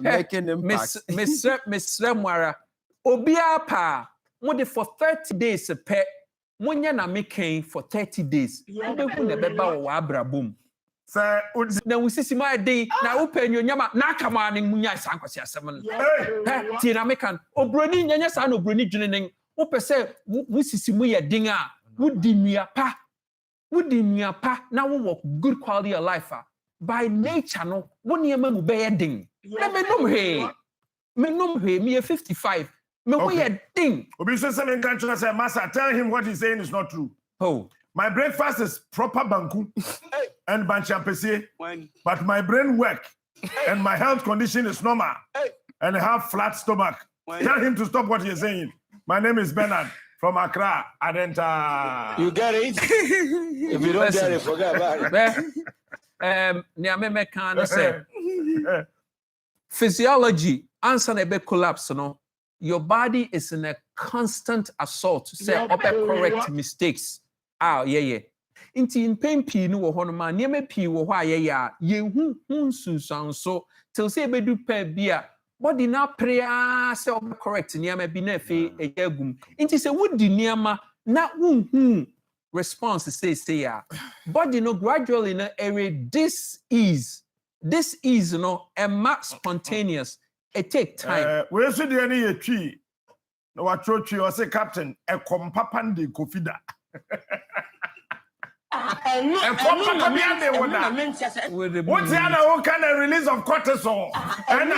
Making impact. Miss Remwara, Obia pa, more for 30 days a pet, Munya na making for 30 days. Boom. Sir, now we see my day, now open your yama, Nakaman in Munya Sankosia 7. Tina Mekan, Obroni, Yanya San Obroni Junin, Ope say, Wissisimuya Dinga, would dimia pa. Would dimia pa, now we walk good quality of life. By nature, no, 1 year man will be a ding. Let me know hey. Me know hey, me a 55. Me we a ding. Obisa Seven Country say, Master, tell him what he's saying is not true. Oh. My breakfast is proper banku and banchampese, but my brain work and my health condition is normal and I have flat stomach. Tell him to stop what he's saying. My name is Bernard from Accra, Adenta. You get it? If you don't get it, forget about it. Can say physiology answer a bit collapse. No, your body is in a constant assault to say correct mistakes. Ah, yeah. In pain pee no wo hono ma niam pee wo ho ayaya ye hu sunsan so till say be do pa bia body na prayer say correct niam bi na fe egum inti say wodi niam na hu response say ya body no gradually na area this is no a max spontaneous it take time we so dey any twi no wa twi o say captain e kompapande kofida What's the other kind of release of cortisol? And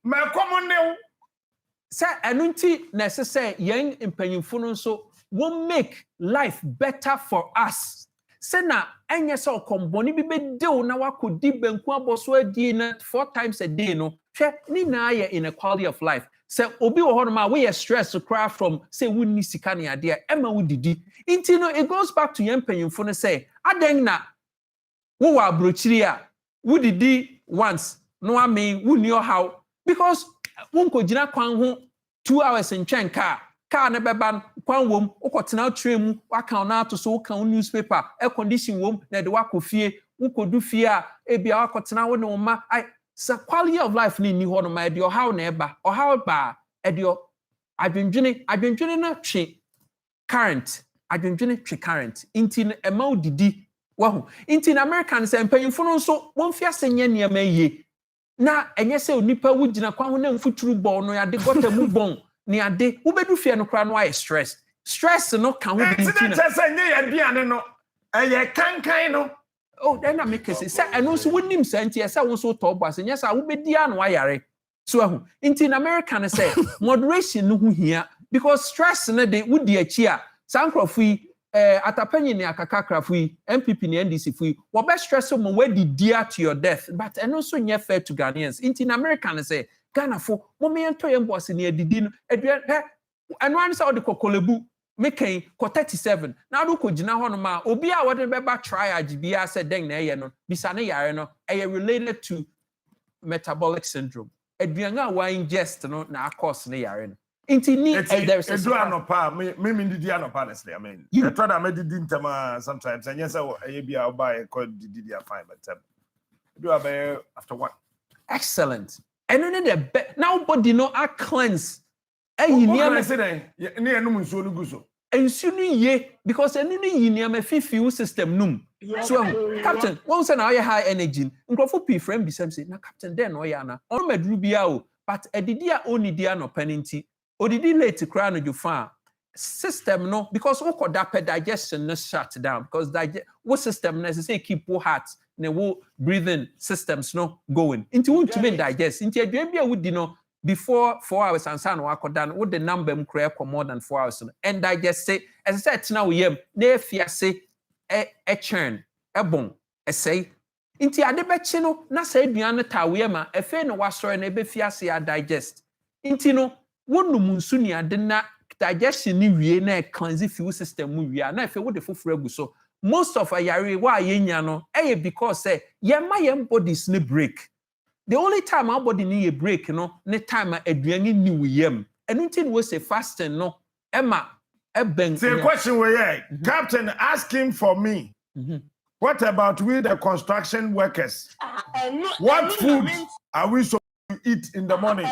my common name. Sir, anunti necessary young impanyinfo so will make life better for us. Sena enya so komboni bi be de na wakodi banku aboso adi na 4 times a day no. Hwe ni na ye inequality of life. Say obi wo hono ma we stress to cry from say wunni sika ne ade ema wudidi inti no it goes back to yempanyimfo no say aden na wo wa abrochiri a wudidi once no ame wunni o how because wonko gina kwan ho 2 hours ntwen car na beba kwan wom ukotena train mu waka na ato so kan newspaper air condition wom na de wakofie wukodu fie a ebia wakotena wo ne wo ma so quality of life ni ho no ma de how na eba or how ba e de adwendwene na twe current adwendwene twe current inti na ema odidi wahu inti na American say mpanyimfo no so won fi asenya niam aye na enye se onipa wugina kwa ho na mfuturu bɔ no ya de gota mu bon ni ade wo bedu fie no kra no aye stress no kan ho bi inti na say nye ya duane no eye kankan no. Oh, then I make it say, and also when him sent yes, I was so top was, and yes, I will be dian wire. So, in American say moderation no here because stress na de would the chia, Sancrofi, at a penny near Kakakra MPP ni NDC free, what best stress on where the dear to your death, but and also near fair to Ghanaians. In American say, Ghana for moment to emboss near the din, and one saw the Kokolebu. Making 37 now do ko gina ho no ma obi a wode beba triage bia said den na ye no bisa ne yare no related to metabolic syndrome aduan a wa ingest no na cause ne yare no inti ni there's a anopa me didi anopa honestly I mean you thought I made didi ntama sometimes and yes I bia buy called didi fine but do after one excellent and then the now body no a cleanse. Ni enum nsuo no guso ensu no ye because enu no yi niam afifiu system num so captain won say na you high energy nkrofo p friend bisem say na captain den no ya na on madru bia o but edidi a onidi a no panenti odidi late kra no jufa system no because we call that digestion no shut down because what system no say keep wo heart na wo breathing systems no going into want to digest into adwan bia wudi no before 4 hours and san wakodan with the number mkre for more than 4 hours and digest say as I said now yem na fiase e churn e bon e say inti ade bechi no na say aduan ta we ma e fe no wasore na e be fiase ya digest inti no wonum nsu ni ade na digestion ni wie na cleanse fuel system mu wie na e fe wo de foforo agu so most of ayare wa yenya no e because say yem bodies ni break. The only time our body need a break, ne time aduane ni we yam. And until we say fasting, no, Emma, See a question where Captain, ask him for me. What about we the construction workers? What food are we supposed to eat in the morning?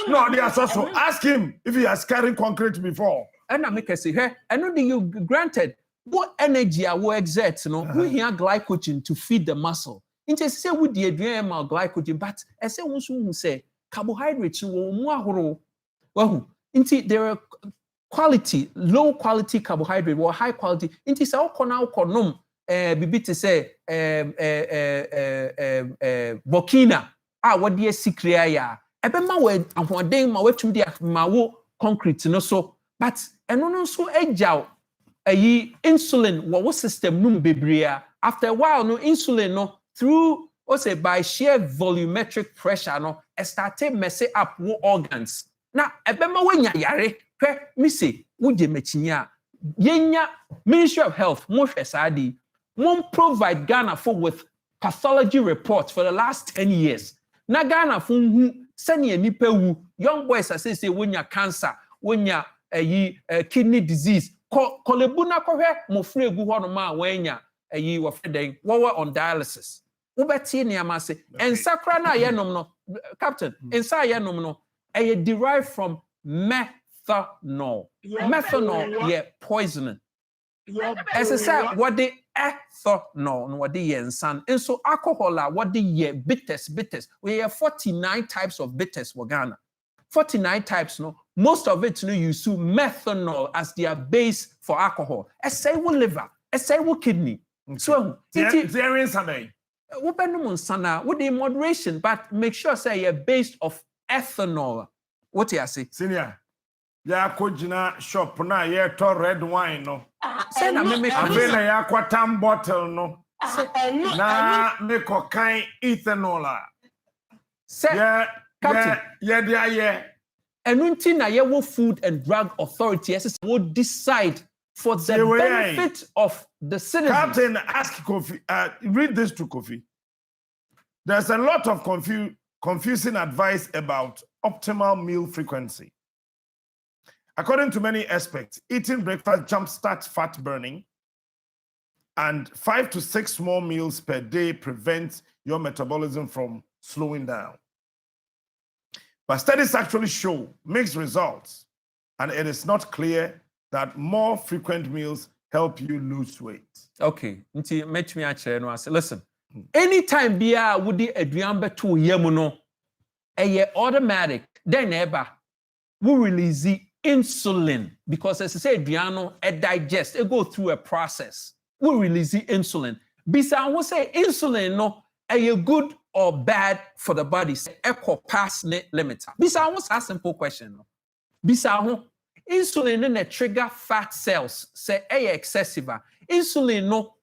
No, they are so. Ask him if he has carried concrete before. And I make a say, hey, I know that you granted what energy I will exert, we hear glycogen to feed the muscle. Inte say we the adrenal glycogen, but I say we say carbohydrates will more. Well, into there are quality, low quality carbohydrate or high quality. Into say okonum bibi to say Burkina what the secret ya. Ebe ma we ahoden ma wetum dia ma wo concrete no so, but eno no so agyaw ayi insulin what system num bebrea. After a while no insulin no through say by sheer volumetric pressure no started messing up wo organs. Now ebema wenya yare hwe mi se wo je machinya yenya Ministry of Health mo hwe saadi won't provide Ghana with pathology reports for the last 10 years. Na Ghana for who send nipa wu young boys as say when you cancer, when you kidney disease, kolebuna kohwe mo fregu ho no ma wenya wa feden wo on dialysis. Wo beti ne amase ensakra na ye nom no captain ensa ye nom no derived from methanol. Methanol poisoning. As I said, what the ethanol, what the yensan, and so alcohol, what the bitters. We have 49 types of bitters for Ghana. 49 types, no. Most of it, you use methanol as their base for alcohol. I say we liver, I say we kidney. So there is something. We with the moderation, but make sure say you're based of ethanol. What do you say? Senior. Ya kojina shop na ye to red wine no. Say na me na ya kwatam bottle no. Na me kokain ethanol. Say yeah there. Enunti na ye wo Food and Drug Authority will decide for the benefit of the citizens. Captain, ask Kofi, read this to Kofi. There's a lot of confusing advice about optimal meal frequency. According to many experts, eating breakfast jumpstarts fat burning, and 5 to 6 more meals per day prevents your metabolism from slowing down. But studies actually show mixed results, and it is not clear that more frequent meals help you lose weight. Okay, nti match me actually no say listen. Anytime bia wudi aduan beto yam no, automatic. Then ever we release insulin because as I say aduan it digest, it go through a process. We release insulin. Bisa who say insulin no good or bad for the body. Echo pass ne limit. Bisa what's a simple question no. Bisa who insulin no trigger fat cells say excessive. Insulin no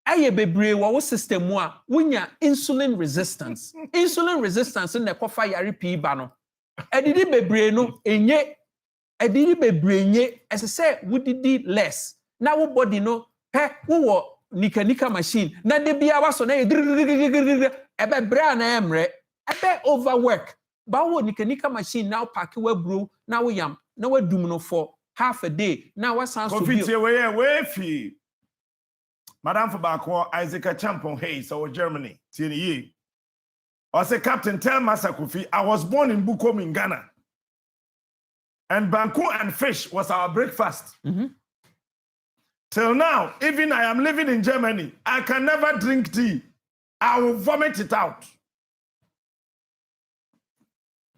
bebre wa system wa wunya insulin resistance. Insulin resistance in the kofa yari pi ba no. Edidi bebre no enye edidi bebre nye as I say wudidi less. Na wo body no wo nika machine na de bia waso na ebe bra na emre ebe overwork ba wo nika machine now pack we bro na wo yam na we dum no for half a day na wa san so bi we fi Madam Fabako Isaac Champon Hayes or Germany TNE I say Captain tell Master Kofi I was born in Bukom in Ghana and banku and fish was our breakfast. Till now, even I am living in Germany, I can never drink tea. I will vomit it out.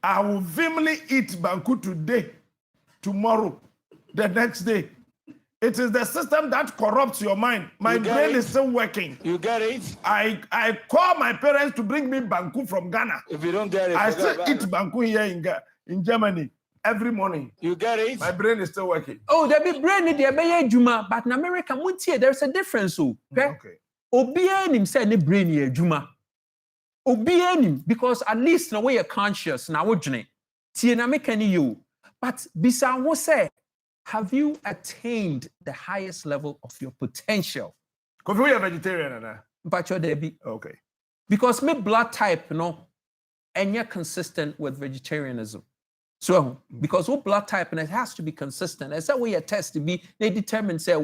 I will vehemently eat banku today, tomorrow, the next day. It is the system that corrupts your mind. My brain is still working. You get it? I call my parents to bring me banku from Ghana. If you don't get it, I still eat banku here in Germany. Every morning. You get it? My brain is still working. Oh, there be brain in the juma, but in America, there's a difference. Okay. Obianim say ne brain ye juma. Obianim because at least now we are conscious now. Wojne. Tie na make any you. But bisa wo say, have you attained the highest level of your potential? Because we are vegetarian, but you're Debbie. Okay. Because my blood type, and you're consistent with vegetarianism. So because what blood type and it has to be consistent. As that way a test to be they determine say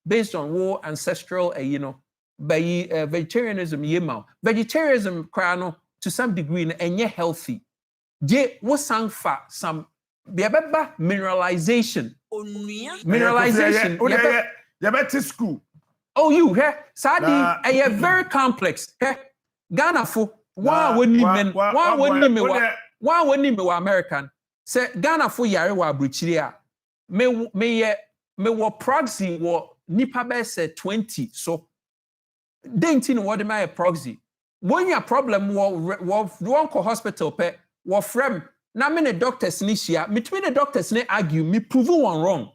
based on war ancestral by vegetarianism vegetarianism to some degree and yet healthy. Je what sang fa some mineralization. Mineralization. You better school. Oh, you here? Sadi, a very complex. Ghana for one American. Say Ghana for yare wa bruchiria. Me wo proxy wo nipa be say 20. So dentin what am I proxy? When your problem wo ko hospital pe wo frem na me the doctors ni shia between the doctors ni argue me prove one wrong.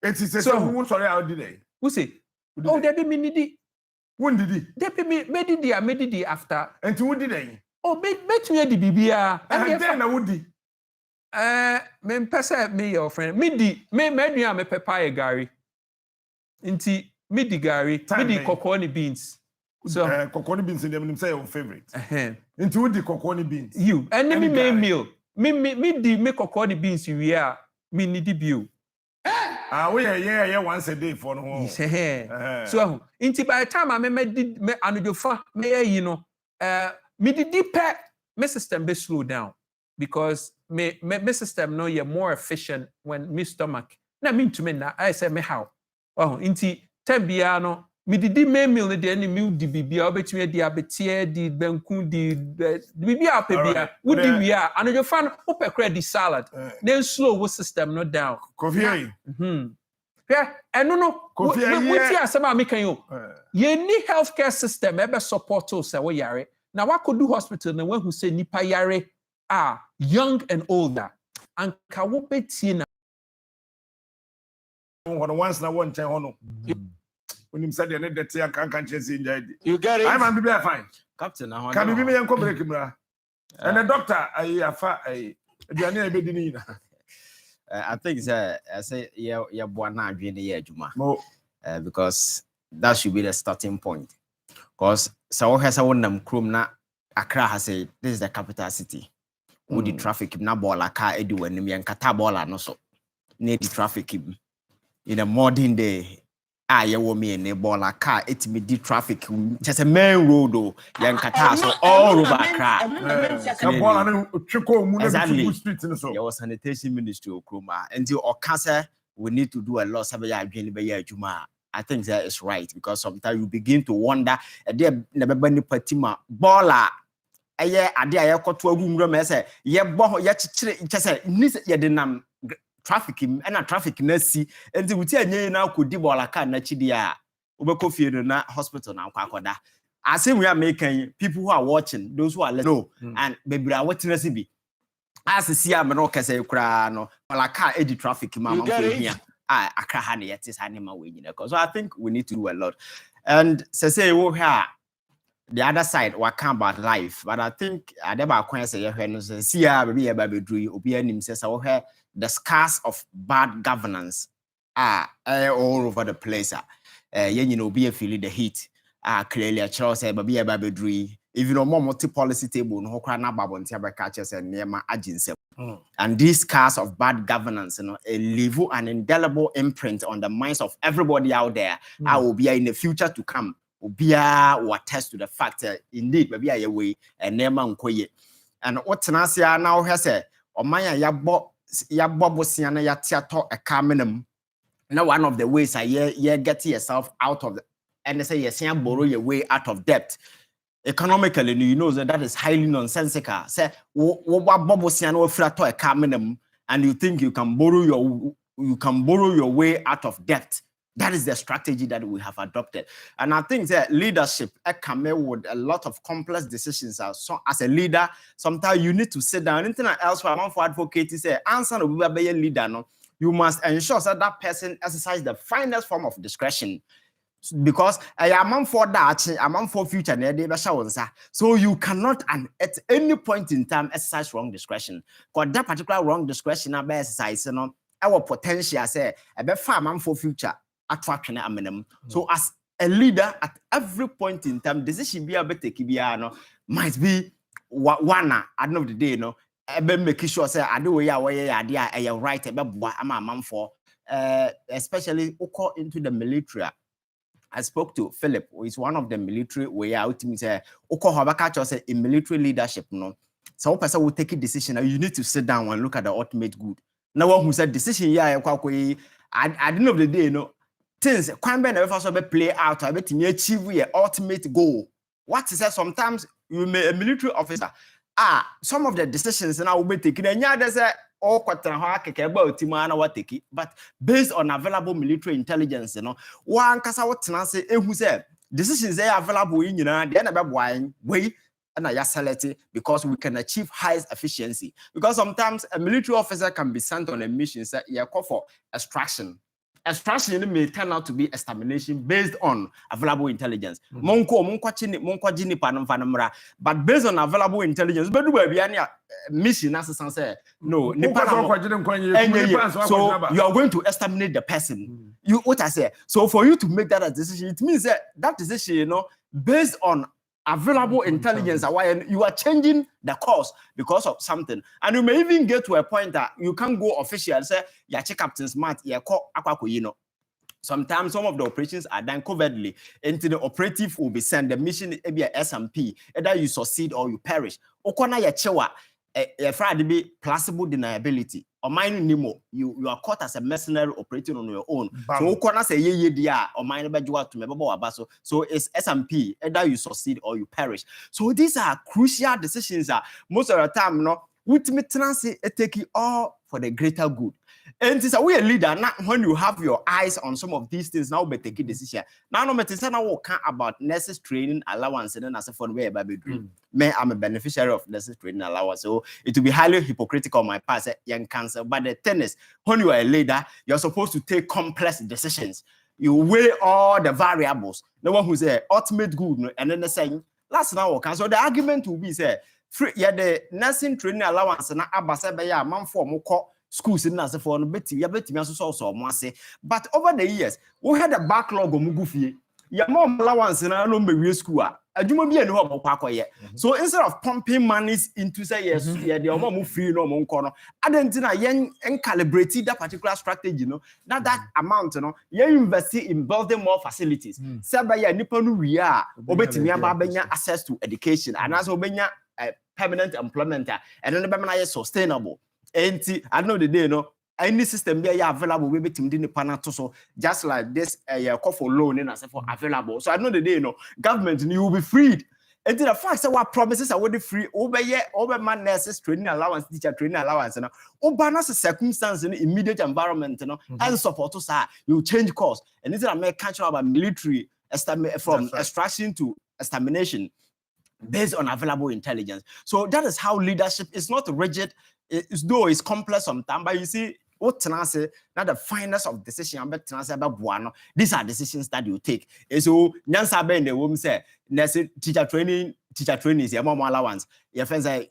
It is so who sorry how did they? Who say? Oh, they be me nidi. When did he? They be me did after. And who did they? Oh, bet me the bibia. And then I would di. Me pesa me your friend. Me nua me pepper gari. Inti me di gari, me di cocoa beans. So cocoa beans in them say your favorite. Into who di cocoa beans? You. And me meal. Me di me cocoa beans you are. Me need bill. We yeah once a day for no. So inti by the time I me anujofa me me did pet my system be slow down because my system no you're more efficient when my stomach. Na mean to me na I say me how. Oh inti tembiano me did meal the any meal di bibia obetumi di abetie di benku di bibia pebia wo di wia anujofa no opekra di salad. Then slow wo system no down. Coffee. Yeah, and no. What you say me can you? You need healthcare system ebe support us say we yare. Now what could do hospital na when who say nipa yare young and older. And ka wo betie na once na one chen hono. When him said the net that can chase in you get it. I'm be fine. Captain, can be me and come break him. And the doctor I think I say yeah buana adwene juma. Because that should be the starting point. Because so has a one krom na Accra has said this is the capital city. With the traffic na bola car edu enim yankata bola no so. Need the traffic in a modern day. You want me in a bola car, it me the traffic. Just a main road, yankata so all over Accra. Exactly. Your sanitation ministry of Kroma. Until Okasa, we need to do a lot of Juma. I think that is right because sometimes you begin to wonder. There never been patima bola. A year a day I got to a room. I say, yeah, just say, denam traffic and a traffic nurse. And the Utia now could dibola car nachidia. Ubeko field na hospital now. I say we are making people who are watching, those who are no, and baby are watching us be. As a see, I'm not say no, like car edge traffic, mama here. I can't yet is animal way, so I think we need to do a lot. And say we have the other side, what can about life, but I think I never quite say see baby baby drew obi says I have the scars of bad governance all over the place. Be feeling the heat. Clearly a Charles said baby drew even on more multi-policy table no crana babontia by catches and near my agency. And these scars of bad governance, leave an indelible imprint on the minds of everybody out there. I will be in the future to come. Will attest to the fact that indeed, maybe I away and never unquay. And what Tanasia now has said, or my yabobosiana yatiato a carminum. Now, one of the ways I get yourself out of the and they say, yes, you borrow your way out of debt. Economically, you know that is highly nonsensical. Say, and you think you can borrow your way out of debt. That is the strategy that we have adopted. And I think that leadership come with a lot of complex decisions. So as a leader, sometimes you need to sit down. Anything else for advocate say, answer to be a leader. No, you must ensure that person exercise the finest form of discretion. Because I am for that, I'm for future, so you cannot at any point in time exercise wrong discretion. Because that particular wrong discretion, I exercise, our potential say, I be farm for future attraction a minimum. So as a leader, at every point in time, decision be a better kibiano might be one at the end of the day, ebe make sure say ade we ya we ya ade a right ebe boa ama amanfo especially uko into the military. I spoke to Philip, who is one of the military way out me say uko habaka say in military leadership no. So person will take a decision and you need to sit down and look at the ultimate good. Now one who said decision at the end of the day, you know, things can be never first play out or to achieve your ultimate goal. What is that? Sometimes you may a military officer. Some of the decisions now will be taken and yeah, there's a but based on available military intelligence, you know, one kasa what say who said decisions they are available in the end of way and I select it because we can achieve highest efficiency. Because sometimes a military officer can be sent on a mission, say, yeah, call for extraction. Extraction may turn out to be extermination based on available intelligence. But based on available intelligence, mission as say no. So you are going to exterminate the person. You what I say. So for you to make that a decision, it means that decision, you know, based on available intelligence, you are changing the course because of something, and you may even get to a point that you can't go official and say, "Yeah, check Captain Smart, yeah, call Aquaco." You know, sometimes some of the operations are done covertly, and the operative will be sent. The mission will be a SMP, either you succeed or you perish. Okona ya chewa, Friday be plausible deniability. Or mine nimo, you are caught as a mercenary operating on your own. So Okona say ye dia or mine bejua to mebo abaso. So it's SMP, either you succeed or you perish. So these are crucial decisions that most of the time, no, ultimate transit take it all for the greater good. And it's a way a leader, not when you have your eyes on some of these things, now be taking decision. Now no matter now we can about nurses training allowance and then as a fun way about dream. Me, I'm a beneficiary of nurses training allowance. So it will be highly hypocritical on my part, young cancer. But the thing is, when you are a leader, you're supposed to take complex decisions. You weigh all the variables. No one who say ultimate good, and then they saying last now we so the argument will be say free the nursing training allowance and abasa be ya man for more schools in as for no beti ya beti me so mo ase. But over the years we had a backlog of mugufie ya mom allowance na no be school adwuma bi eni ho bokwa akoye. So instead of pumping monies into say yes yeah the mom free no mo nko no adentina yen calibrate that particular strategy no that amount no yen invest in building more facilities say by ya nipa no wi a obetimi aba benya access to education and as obenya permanent employment and then be na sustainable. And I know the day, no, any system there available, we be in the panel so just like this call for loan and as for available. So I know the day, no, government you will be freed. And the fact that what promises are already free over man nurses training allowance, teacher training allowance, and over circumstance in the immediate environment, you know, and support us, you change course. And this is a make culture about military from extraction to extermination based on available intelligence. So that is how leadership is not rigid. Though it's complex sometimes, but you see, what can I say? Not the finest of decision, but these are decisions that you take. And so, Nyansa Ben, the woman say, teacher training is your mom allowance. Your friends are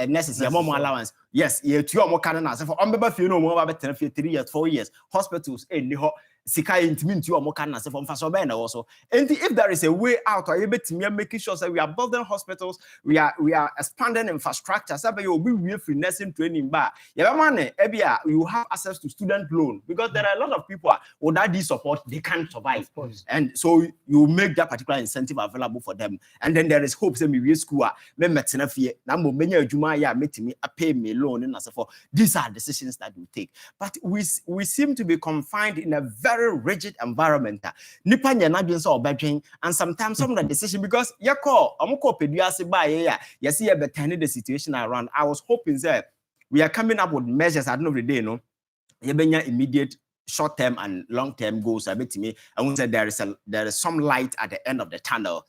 nurses, your mom allowance. Yes, you're 2 more candidates. For you know more about 3 years, 4 years, hospitals, and the Sika intimate you more can from Fasobena also. And if there is a way out, or able to making sure that we are building hospitals, we are expanding infrastructure, so you will be free nursing training bar. You have access to student loan because there are a lot of people without this support, they can't survive. And so you make that particular incentive available for them. And then there is hope say me school, me metenafie, na mo menya adwuma ya metimi pay me loan and so forth. These are decisions that you take. But we seem to be confined in a very rigid environment. Nipa nya na dwen so obedwen and sometimes some of the decision because you call omko peduase ba you see you turning the situation around. I was hoping that we are coming up with measures at the end of the day, no, you benya immediate short-term and long-term goals. I bet me I won't say there is some light at the end of the tunnel.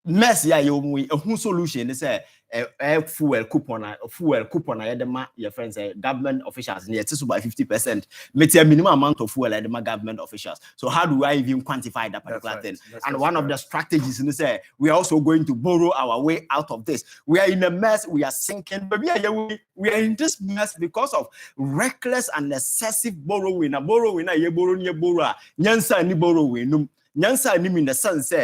Mess you a solution is a fuel coupon your friends government officials near to by 50%. Make a minimum amount of fuel at the government officials. So how do I even quantify that particular thing? And one of the strategies in say we are also going to borrow our way out of this. We are in a mess, we are sinking, but we are in this mess because of reckless and excessive borrowing. A borrower, nyansa ni borrowing. Nyansa ni in the sense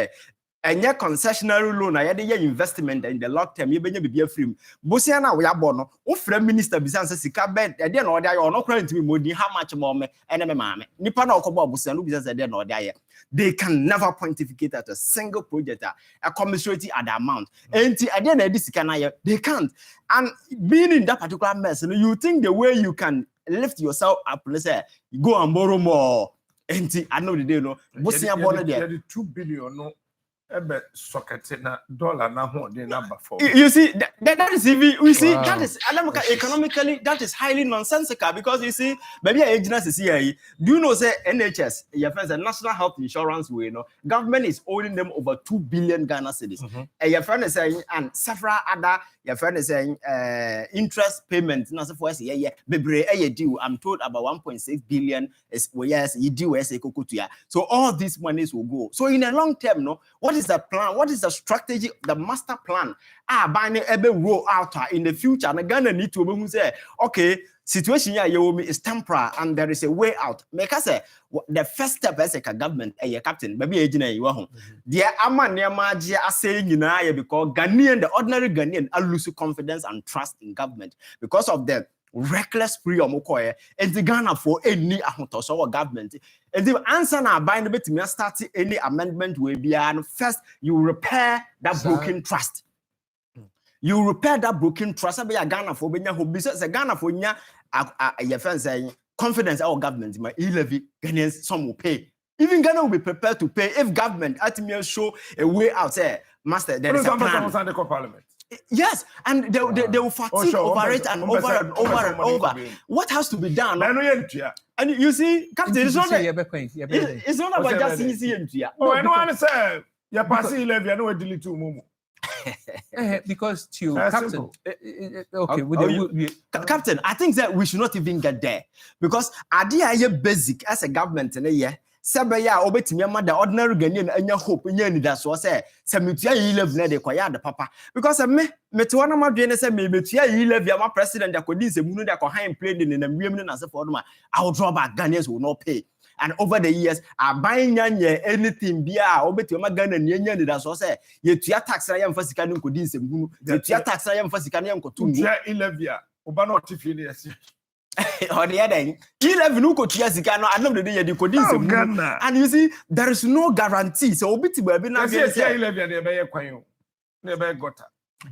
and your concessionary loan, I had a investment in the long term, you be a free. Bosiana, we are born, Prime Minister Bizanza Sika bed, I didn't know that you're not crying to me, Modi, how much more, and a mamma. Nippon or Kobo Busanu Bizans, I didn't know that. They can never pontificate at a single project, a commiserate at the amount. And at the end of this, they can't. And being in that particular mess, you think the way you can lift yourself up, let's say, go and borrow more. And I know the day, no, Bosia born there. 2 billion, no. Socket dollar number 4. You see, that is even, we see, that is economically, that is highly nonsensical because you see, maybe agency is here. Do you know, say NHS, your friends, the National Health Insurance, we know, government is owing them over 2 billion Ghana cedis. And your friend is saying, and several other, your friend is saying, interest payments, not for us, yeah, due. I'm told about 1.6 billion is, yes, you do as a kokutia. So all these monies will go. So in a long term, no, what is the plan? What is the strategy, the master plan? Buying ebe roll out in the future. And Ghana need to say, okay, situation here is temporary and there is a way out. Make us say the first step as a government, a captain, maybe a general you home. Dear Amaniamaji are saying because Ghanaian, the ordinary Ghanaian, are losing confidence and trust in government because of the reckless spree of Mokoye and the Ghana for any ahuntos or government. And the answer now by the bit me start any amendment will be and first you repair that broken trust. You repair that broken trust. I be a Ghana for being who business a Ghana for nya your friends saying confidence our government my levy Ghanaians some will pay. Even Ghana will be prepared to pay if government at me show a way out there. Master, there is a plan. Parliament. Yes, and they will fatigue over it and over and over and over. What has to be done? And you see, Captain, it's not about just easy. Oh, I don't say you're passing 11, I know a delete to Mumu. Because to Captain, okay, Captain, I think that we should not even get there because idea basic as a government in a year. Sabaya obetimi ama the ordinary Ghanaian anya hope nya ni da so say metua yi level na de kwaya de papa because me to wana madwe say me metua yi level ama president akodi nsemu de akohan plane ni na wiem ni na se for no ma I will draw back Ghanaians will not pay and over the years aban nya anything bia obetimi ama Ghana ni nya ni da so say ye tua tax na yam fasika ni nkodi nsemu ye tua tax na yam fasika ni nkoto mu tua 11 oba na otifi ni yesi or the other, 11 who could yes, I know the day you could and you see, there is no guarantee. So, bit will be not 11 never got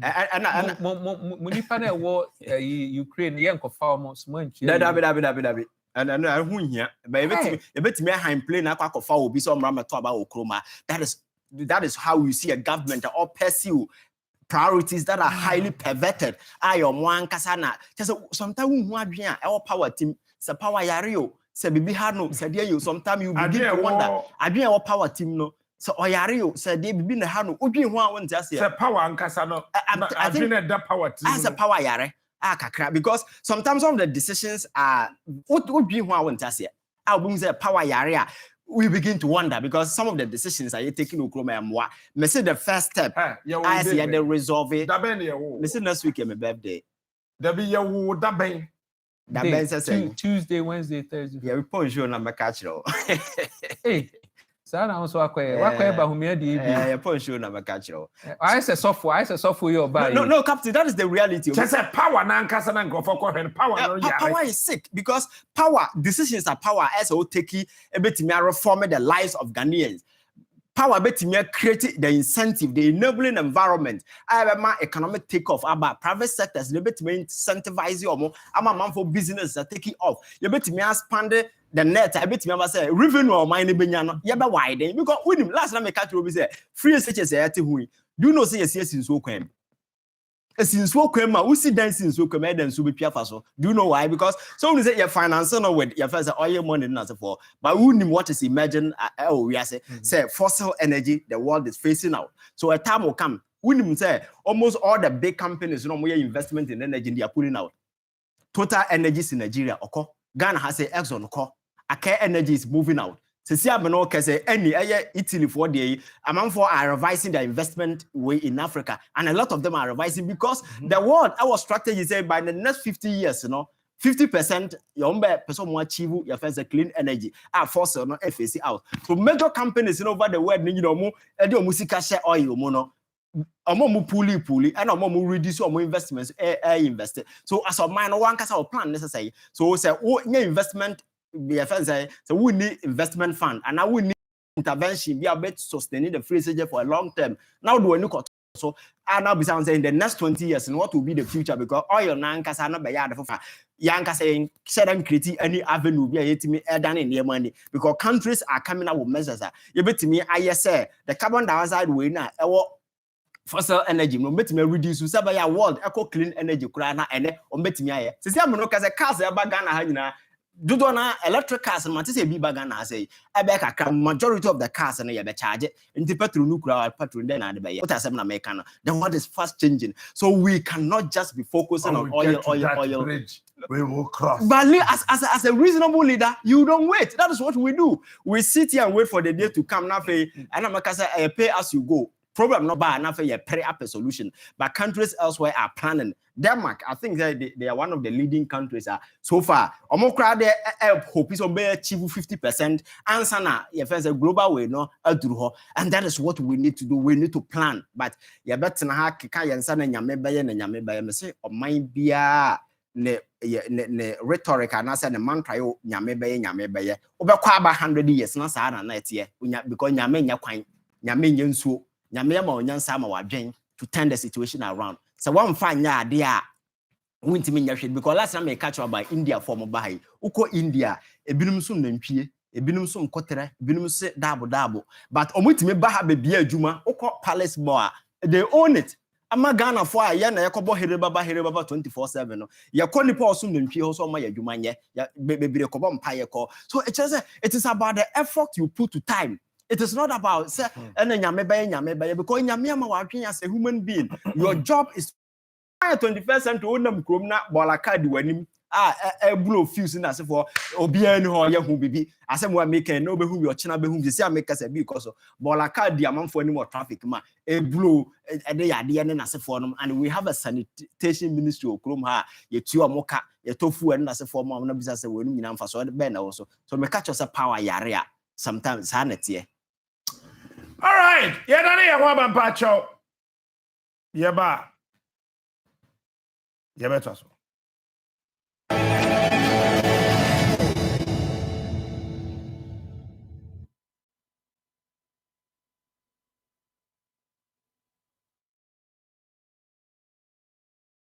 and Munipane war Ukraine, Yanko farmers, Munch. And I know who here, but a bit me high plane, I can follow be some Rama Toba or Chroma. That is how you see a government or pursue priorities that are highly perverted. Ayo one kasana. Just sometimes we adrian our power team. Se power yario. Se bibi hano. Se dia you. Sometimes you begin to wonder. Adrian our power team no. So oyario. Se dia bibi ne hano. Ubi huwa won't just say. Se power ankasano. I think that power team. As a power yare. Kakra because sometimes some of the decisions are. Ubi huwa won't just say. I will say power yare. We begin to wonder because some of the decisions are you taking Okroma and moi. Me say the first step. I see they resolve it. Me say next week my birthday. There be your daben. Daben says Tuesday, Wednesday, Thursday. Yeah, we put you on my catch now. Hey. Sana also akwe ba humia di bi. Yeah, put you on my catch now. I say software your buy. No, Captain, that is the reality. Just say power na nkasa na nkofo power. Power is sick because power decisions are power as o take a bit me reform the lives of Ghanaians. Power bit me create the incentive, the enabling environment. I have my economic takeoff about private sectors. You bit me incentivize you more. I'm a man for business that take it off. You bit me expand the net. I bet me say revenue or money benyano. You be widen because when him last time I catch you say free SHS ati hui. Do you know say yes in so kwem? Since so kwem ma usi dance in so kwem then so be piafa so. Do you know why? Because someone say your finance no with your first oil money na so for. But who know what is imagine we are say fossil energy the world is facing out. So a time will come when say almost all the big companies you know more investment in energy they are pulling out. Total Energies in Nigeria okay. Ghana has say Exxon okay. Ake Energy is moving out. Since no say any Italy for the amount for are revising their investment way in Africa, and a lot of them are revising because the world our strategy say by the next 50 years, you know, 50% your person more achieve your first clean energy fossil no FAC out. So major companies over the world you know mo e de musika share oil mo no omo puli and omo reduce omo investments invest. So as a man one kasa plan necessary. So say your investment be say we need investment fund and now we need intervention be able to sustain the free stage for a long term. Now do we look so I now be saying the next 20 years and what will be the future because oil na nkasa na be yard for yanka saying shouldn't create any avenue be a me done in the money because countries are coming up with measures you bet me I say the carbon dioxide way na fossil energy no bet me reduce so by world eco clean energy kura na ene o bet me aye sisi am no kase cars e ba Ghana ha nyina dodo na electric cars man say bi ba Ghana say e be kakra majority of the cars na ye be charge nti petrol no kura petrol den na de be ye what asem na make no the world is fast changing so we cannot just be focusing on oil bridge. We will cross. But as a reasonable leader, you don't wait. That is what we do. We sit here and wait for the day to come. Now, and I'm say, pay as you go. Problem not bad. Now, you pay up a solution. But countries elsewhere are planning. Denmark, I think they are one of the leading countries. So far, Omokra they hope is achieve 50%. Answer na if a global way no and that is what we need to do. We need to plan. But you better na ha kika yensa na nyame baye me say o man bia ne rhetoric and answer the mantra yo nyame baye obekwa aba 100 years na sa na ete because nyame nya kwan nyame nya nsuo nyame ma onyansa ma wadwen to turn the situation around so one fan nya ade a wintimi nya hwed because last time I catch about India for mobile uko India ebinum so nantwie ebinum so mkotere ebinum so dabo but omutimi ba ha bebia adwuma uko palace boa they own it ama Ghana for a ye na yakobo herebaba 24/7 no yakọ nipa osum nantwie ho so ma yadwuma nye bebire kobo mpa ye ko so it is about the effort you put to time. It is not about say nyame baye because nyame ama wadwen as a human being. Your job is 21st century onam krom na bolaka di wanim blow fuse na se for obia ni ho ye hu bibi asem wa make no be hu your china be hu se make say because bolaka di amanfo ni more traffic ma blow de yade ne na se for no and we have a sanitation ministry okrom ha ye tu amoka ye tofu na se for ma na bisa se wonu nyina mfa so de be na wo so me catch us power yare a sometimes hanetie. All right, yeah, done here, one pacho. Yeah, ba. Yeah, better so.